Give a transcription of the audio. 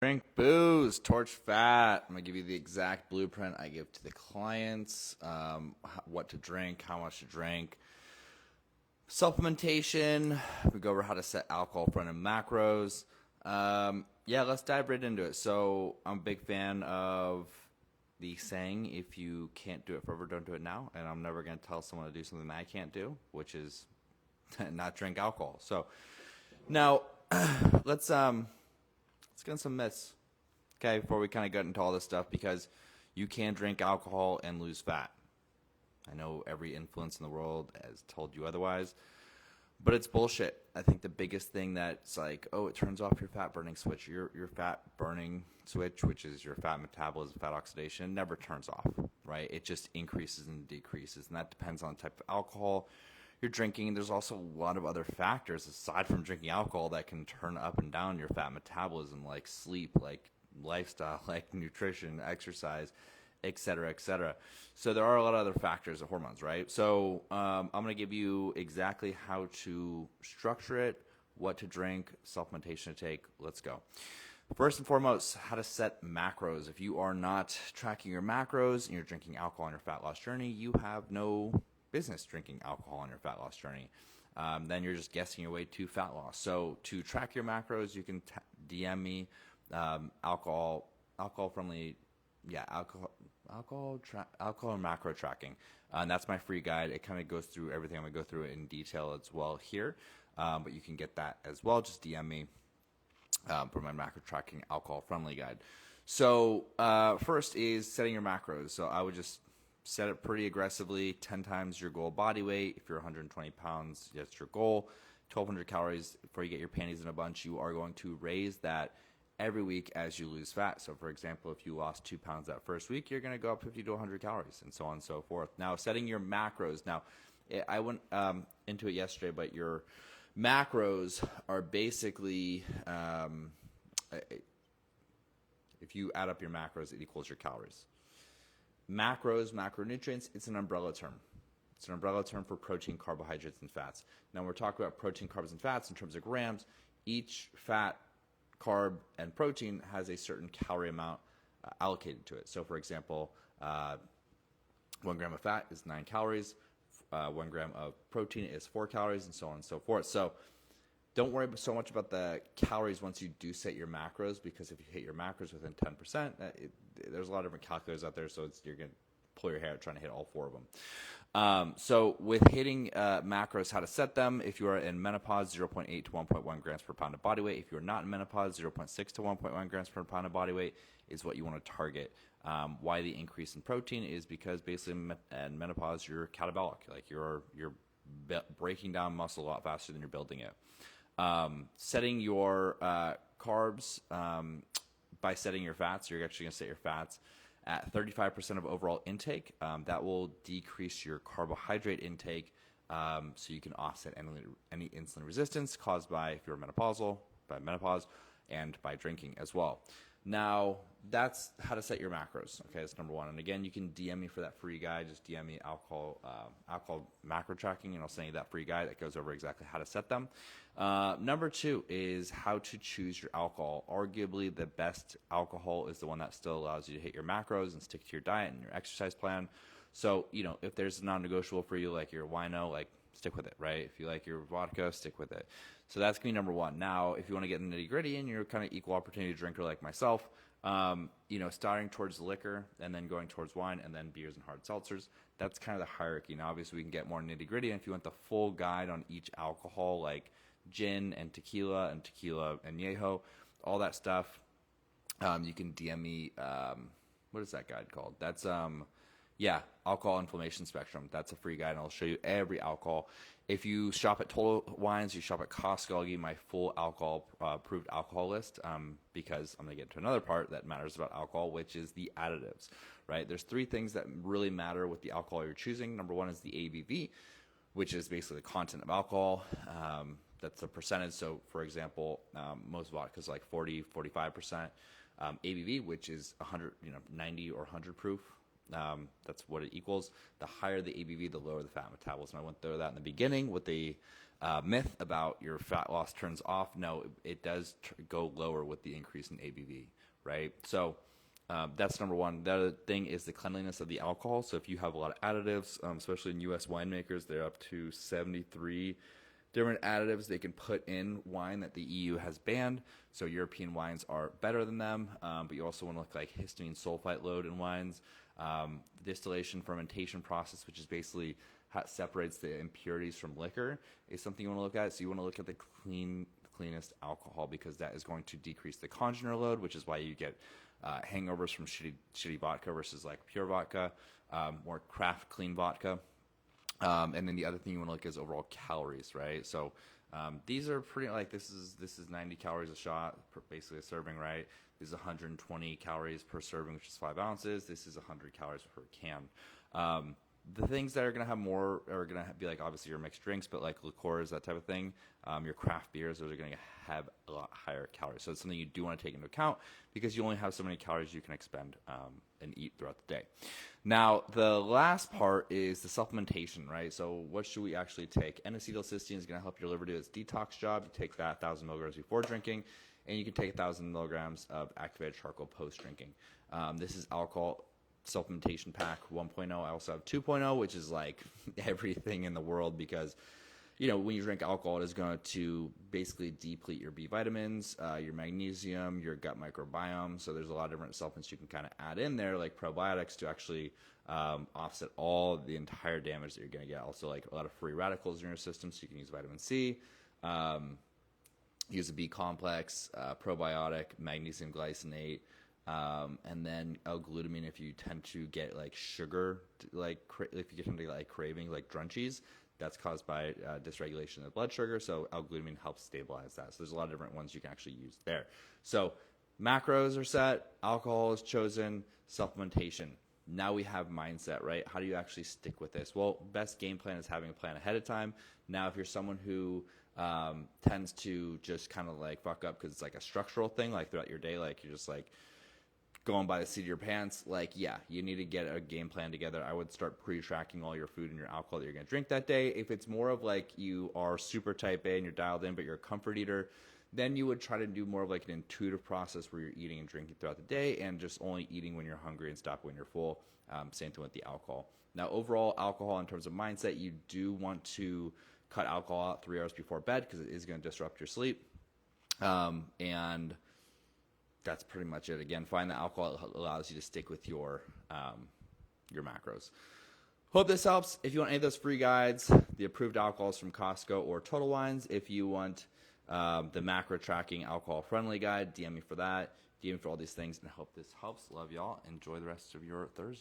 Drink booze, torch fat. I'm gonna give you the exact blueprint I give to the clients, what to drink, how much to drink. Supplementation. We go over how to set alcohol front-end macros. Yeah, let's dive right into it. So I'm a big fan of the saying, if you can't do it forever, don't do it now. And I'm never gonna tell someone to do something that I can't do, which is not drink alcohol. So now let's get into some myths, okay, before we kind of get into all this stuff, because you can drink alcohol and lose fat. I know every influence in the world has told you otherwise, but it's bullshit. I think the biggest thing that's like, oh, it turns off your fat burning switch. Your fat burning switch, which is your fat metabolism, fat oxidation, never turns off, right? It just increases and decreases, and that depends on the type of alcohol you're drinking. There's also a lot of other factors aside from drinking alcohol that can turn up and down your fat metabolism, like sleep, like lifestyle, like nutrition, exercise, et cetera, et cetera. So there are a lot of other factors, the hormones, right? So I'm going to give you exactly how to structure it, what to drink, supplementation to take. Let's go. First and foremost, how to set macros. If you are not tracking your macros and you're drinking alcohol on your fat loss journey, you have no business drinking alcohol on your fat loss journey. Then you're just guessing your way to fat loss. So to track your macros, you can DM me alcohol friendly, alcohol and macro tracking, and that's my free guide. It kind of goes through everything. I'm gonna go through it in detail as well here, but you can get that as well. Just DM me for my macro tracking alcohol friendly guide. So first is setting your macros. So I would just set it pretty aggressively, 10 times your goal body weight. If you're 120 pounds, that's your goal. 1,200 calories before you get your panties in a bunch. You are going to raise that every week as you lose fat. So for example, if you lost 2 pounds that first week, you're going to go up 50 to 100 calories and so on and so forth. Now, setting your macros. Now, I went into it yesterday, but your macros are basically, if you add up your macros, it equals your calories. Macros, macronutrients, it's an umbrella term. It's an umbrella term for protein, carbohydrates, and fats. Now, when we're talking about protein, carbs, and fats in terms of grams, each fat, carb, and protein has a certain calorie amount allocated to it. So, for example, 1 gram of fat is 9 calories, 1 gram of protein is 4 calories, and so on and so forth. So, don't worry so much about the calories once you do set your macros, because if you hit your macros within 10%, there's a lot of different calculators out there, so you're going to pull your hair out trying to hit all 4 of them. So with hitting macros, how to set them: if you are in menopause, 0.8 to 1.1 grams per pound of body weight. If you're not in menopause, 0.6 to 1.1 grams per pound of body weight is what you want to target. Why the increase in protein is because basically in menopause, you're catabolic. Like you're breaking down muscle a lot faster than you're building it. Setting your carbs by setting your fats, you're actually going to set your fats at 35% of overall intake. That will decrease your carbohydrate intake, so you can offset any insulin resistance caused by, if you're menopausal, by menopause, and by drinking as well. Now, that's how to set your macros. Okay, that's number one. And again, you can DM me for that free guide. Just DM me alcohol macro tracking, and I'll send you that free guide that goes over exactly how to set them. Number two is how to choose your alcohol. Arguably, the best alcohol is the one that still allows you to hit your macros and stick to your diet and your exercise plan. So, if there's a non-negotiable for you, like your wino, like stick with it, right? If you like your vodka, stick with it. So that's going to be number one. Now, if you want to get nitty gritty and you're kind of equal opportunity drinker like myself, starting towards liquor and then going towards wine and then beers and hard seltzers, that's kind of the hierarchy. Now, obviously, we can get more nitty gritty. And if you want the full guide on each alcohol, like gin and tequila and añejo, all that stuff, you can DM me. What is that guide called? That's alcohol inflammation spectrum. That's a free guide, and I'll show you every alcohol. If you shop at Total Wines, you shop at Costco, I'll give you my full alcohol approved alcohol list, because I'm going to get to another part that matters about alcohol, which is the additives, right? There's 3 things that really matter with the alcohol you're choosing. Number one is the ABV, which is basically the content of alcohol. That's the percentage. So, for example, most vodka is like 40, 45%. ABV, which is 100, 90 or 100 proof. That's what it equals. The higher the ABV, the lower the fat metabolism. I went through that in the beginning with the myth about your fat loss turns off. No, it does go lower with the increase in ABV, right? So that's number one. The other thing is the cleanliness of the alcohol. So if you have a lot of additives, especially in U.S. winemakers, they're up to 73 different additives they can put in wine that the EU has banned. So European wines are better than them, but you also want to look like histamine sulfite load in wines. Distillation fermentation process, which is basically how it separates the impurities from liquor, is something you want to look at. So you want to look at the cleanest alcohol, because that is going to decrease the congener load, which is why you get hangovers from shitty vodka versus like pure vodka, more craft clean vodka. And then the other thing you want to look at is overall calories, right? So these are pretty, like, this is 90 calories a shot, basically a serving, right? This is 120 calories per serving, which is 5 ounces. This is 100 calories per can. The things that are going to have more are going to be like, obviously, your mixed drinks, but like liqueurs, that type of thing. Your craft beers, those are going to have a lot higher calories. So it's something you do want to take into account, because you only have so many calories you can expend and eat throughout the day. Now, the last part is the supplementation, right? So what should we actually take? N-acetylcysteine is going to help your liver do its detox job. You take that 1,000 milligrams before drinking, and you can take 1,000 milligrams of activated charcoal post-drinking. This is alcohol supplementation pack 1.0. I also have 2.0, which is like everything in the world, because when you drink alcohol, it is going to basically deplete your B vitamins, your magnesium, your gut microbiome. So there's a lot of different supplements you can kind of add in there, like probiotics, to actually offset all the entire damage that you're going to get. Also, like a lot of free radicals in your system, so you can use vitamin C, use a B complex, probiotic, magnesium glycinate, and then L-glutamine if you tend to get like sugar, like if you tend to get like craving, like drunchies. That's caused by dysregulation of the blood sugar, so L-glutamine helps stabilize that. So there's a lot of different ones you can actually use there. So macros are set, alcohol is chosen, supplementation. Now we have mindset, right? How do you actually stick with this? Well, best game plan is having a plan ahead of time. Now, if you're someone who tends to just kind of like fuck up because it's like a structural thing, like throughout your day, like you're just like going by the seat of your pants, like, yeah, you need to get a game plan together. I would start pre-tracking all your food and your alcohol that you're going to drink that day. If it's more of like you are super type A and you're dialed in, but you're a comfort eater, then you would try to do more of like an intuitive process where you're eating and drinking throughout the day and just only eating when you're hungry and stop when you're full. Same thing with the alcohol. Now, overall, alcohol in terms of mindset, you do want to cut alcohol out 3 hours before bed, because it is going to disrupt your sleep. And that's pretty much it. Again, find the alcohol that allows you to stick with your macros. Hope this helps. If you want any of those free guides, the approved alcohols from Costco or Total Wines. If you want the macro tracking alcohol friendly guide, DM me for that. DM me for all these things, and I hope this helps. Love y'all. Enjoy the rest of your Thursday.